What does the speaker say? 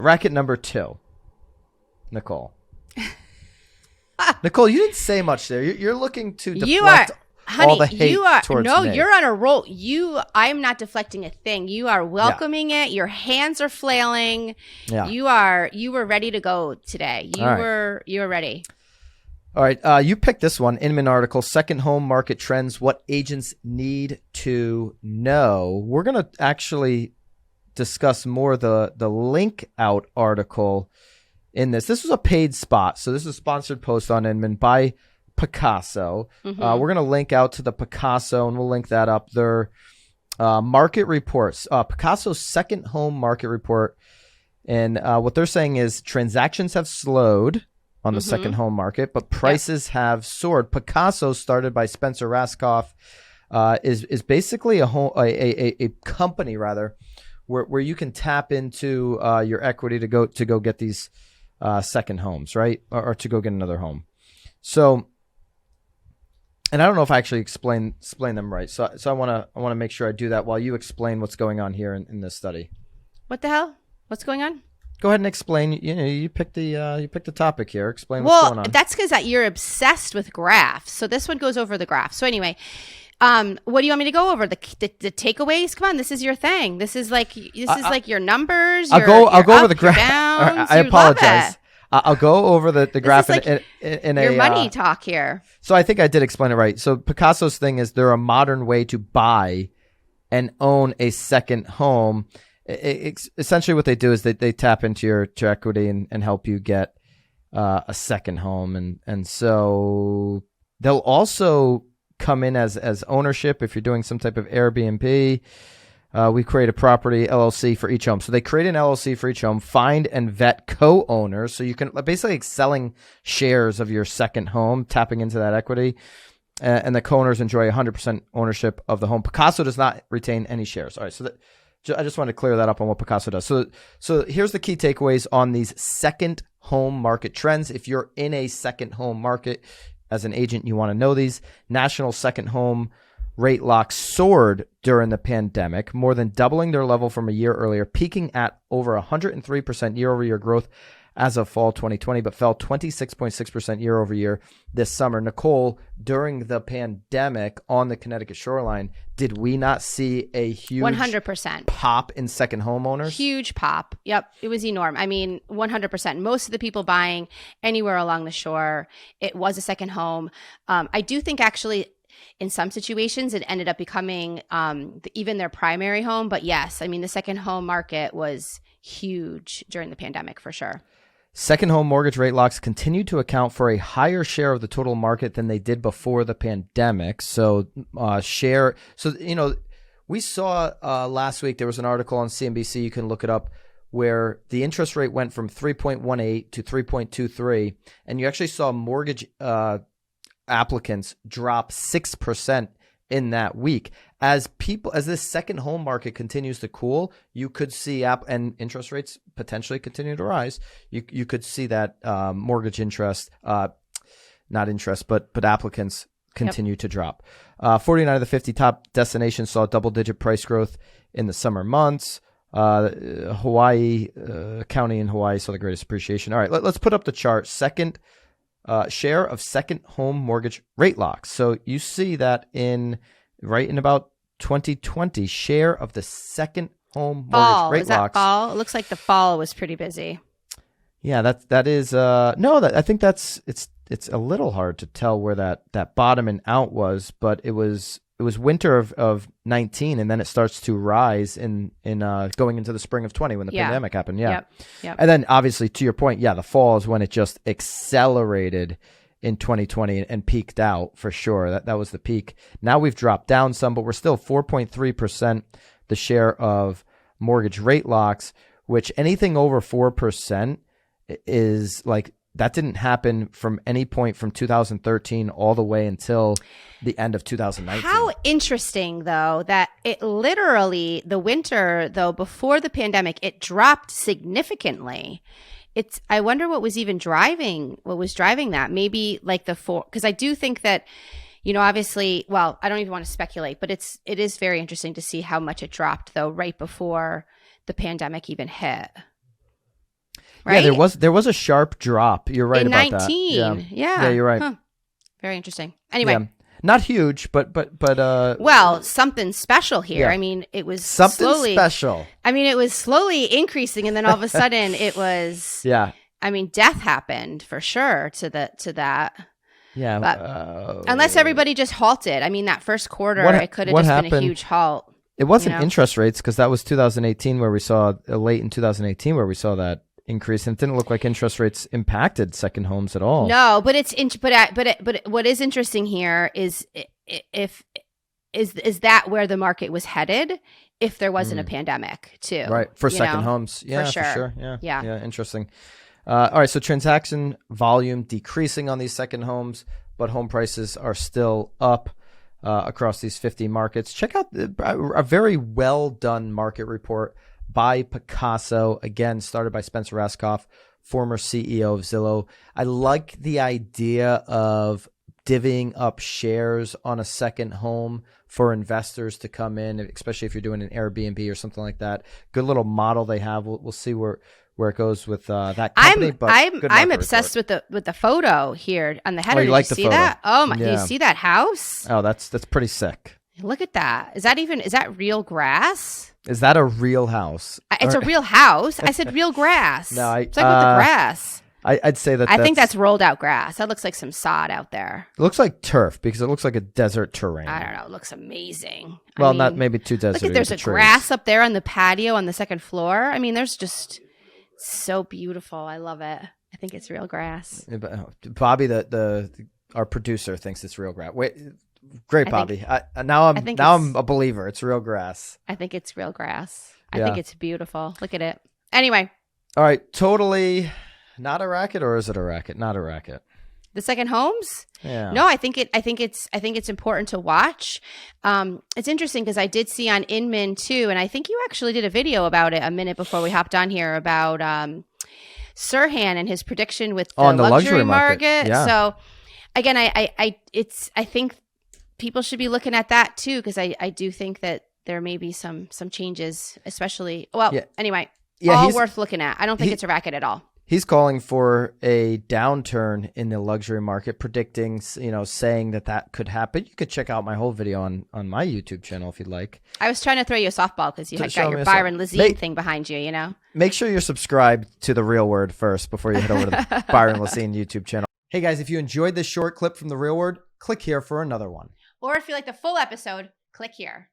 Racket number 2, Nicole. Nicole, you didn't say much there. You're looking to deflect all the hate towards me. You're on a roll. I'm not deflecting a thing. You are welcoming it. Your hands are flailing. Yeah. You were ready to go today. You were ready. All right. You picked this one, Inman article, Second Home Market Trends, What Agents Need to Know. We're going to actually discuss more the link out article in this. This was a paid spot. So this is a sponsored post on Inman by Picasso. Mm-hmm. We're going to link out to the Picasso, and we'll link that up. Their market reports, Picasso's Second Home Market Report. And what they're saying is transactions have slowed on the second home market, but prices have soared. Picasso, started by Spencer Raskoff, is basically a company rather, where you can tap into your equity to go get these second homes, right, or to go get another home. So, and I don't know if I actually explain them right. So I want to make sure I do that while you explain what's going on here in this study. What the hell? What's going on? Go ahead and explain. You picked the topic here. Explain what's going on. Well, that's because you're obsessed with graphs. So this one goes over the graph. So anyway, what do you want me to go over? The takeaways? Come on, this is your thing. This is like your numbers. I'll go over the graph. I apologize. I'll go over the graph in your money talk here. So I think I did explain it right. So Picasso's thing is they're a modern way to buy and own a second home. Essentially what they do is they tap into your equity and help you get a second home. And so they'll also come in as ownership if you're doing some type of Airbnb. We create a property LLC for each home. So they create an LLC for each home, find and vet co-owners. So you can basically selling shares of your second home, tapping into that equity. And the co-owners enjoy 100% ownership of the home. Picasso does not retain any shares. All right. So I just want to clear that up on what Picasso does. So here's the key takeaways on these second home market trends. If you're in a second home market as an agent, you want to know these. National second home rate locks soared during the pandemic, more than doubling their level from a year earlier, peaking at over 103% year-over-year growth as of fall 2020, but fell 26.6% year-over-year this summer. Nicole, during the pandemic on the Connecticut shoreline, did we not see a huge 100% pop in second homeowners? Huge pop. Yep. It was enormous. I mean, 100%. Most of the people buying anywhere along the shore, it was a second home. I do think actually in some situations it ended up becoming even their primary home. But yes, I mean, the second home market was huge during the pandemic for sure. Second home mortgage rate locks continue to account for a higher share of the total market than they did before the pandemic. So we saw last week, there was an article on CNBC, you can look it up, where the interest rate went from 3.18 to 3.23. And you actually saw mortgage applicants drop 6% in that week. As this second home market continues to cool, you could see and interest rates potentially continue to rise. You could see that mortgage interest, not interest, but applicants continue to drop. 49 of the 50 top destinations saw double-digit price growth in the summer months. Hawaii, county in Hawaii saw the greatest appreciation. All right, let's put up the chart. Share of second home mortgage rate locks. So you see that in about 2020, share of the second home mortgage rate locks. Fall? It looks like the fall was pretty busy. Yeah, that is I think it's a little hard to tell where that bottoming out was, but it was winter of 19, and then it starts to rise in going into the spring of 20 when the pandemic happened. Yeah. Yep. And then obviously to your point, the fall is when it just accelerated in 2020 and peaked out for sure. That was the peak. Now we've dropped down some, but we're still 4.3% the share of mortgage rate locks, which anything over 4% is like, that didn't happen from any point from 2013 all the way until the end of 2019. How interesting, though, that it literally, the winter, though, before the pandemic, it dropped significantly. I wonder what was driving that. Maybe like because I do think that, obviously, well, I don't even want to speculate, but it is very interesting to see how much it dropped, though, right before the pandemic even hit. right? Yeah, there was a sharp drop. You're right in about 19. that. Yeah, you're right. Huh. Very interesting. Anyway. Yeah. Not huge, but well, something special here. Yeah. I mean, it was something slowly, special. I mean, it was slowly increasing, and then all of a sudden, it was. Yeah. I mean, death happened for sure to that. Yeah. But unless everybody just halted. I mean, that first quarter, it could have just been a huge halt. It wasn't interest rates, because that was 2018 where we saw late in 2018 where we saw that increase, and it didn't look like interest rates impacted second homes at all. No, but but what is interesting here is is that where the market was headed if there wasn't a pandemic too, right? For second homes, yeah, for sure. Yeah, interesting. All right, so transaction volume decreasing on these second homes, but home prices are still up across these 50 markets. Check out a very well done market report by Picasso, again, started by Spencer Raskoff, former CEO of Zillow. I like the idea of divvying up shares on a second home for investors to come in, especially if you're doing an Airbnb or something like that. Good little model they have. We'll see where it goes with that company. I'm obsessed with the photo here on the header. Did you see that? Oh my! Do you see that house? Oh, that's pretty sick. Look at that. Is that real grass? Is that a real house? It's a real house. I said real grass. No, it's like with the grass. I'd say that. I think that's rolled out grass. That looks like some sod out there. It looks like turf because it looks like a desert terrain. I don't know. It looks amazing. Well, not maybe too desert. Look, there's a grass up there on the patio on the second floor. I mean, there's just so beautiful. I love it. I think it's real grass. Bobby, our producer, thinks it's real grass. Wait. Great, Bobby. Now I'm a believer. It's real grass. I think it's real grass. I think it's beautiful. Look at it. Anyway. All right. Totally not a racket, or is it a racket? Not a racket. The second homes? Yeah. No, I think it's important to watch. It's interesting because I did see on Inman too, and I think you actually did a video about it a minute before we hopped on here about Sirhan and his prediction with the luxury market. Yeah. So again, I think people should be looking at that too, because I do think that there may be some changes, especially. Well, anyway, all worth looking at. I don't think it's a racket at all. He's calling for a downturn in the luxury market, predicting, saying that could happen. You could check out my whole video on my YouTube channel if you'd like. I was trying to throw you a softball because you had got your Byron Lazine thing behind you, Make sure you're subscribed to The Real Word first before you head over to the Byron Lazine YouTube channel. Hey guys, if you enjoyed this short clip from The Real Word, click here for another one. Or if you like the full episode, click here.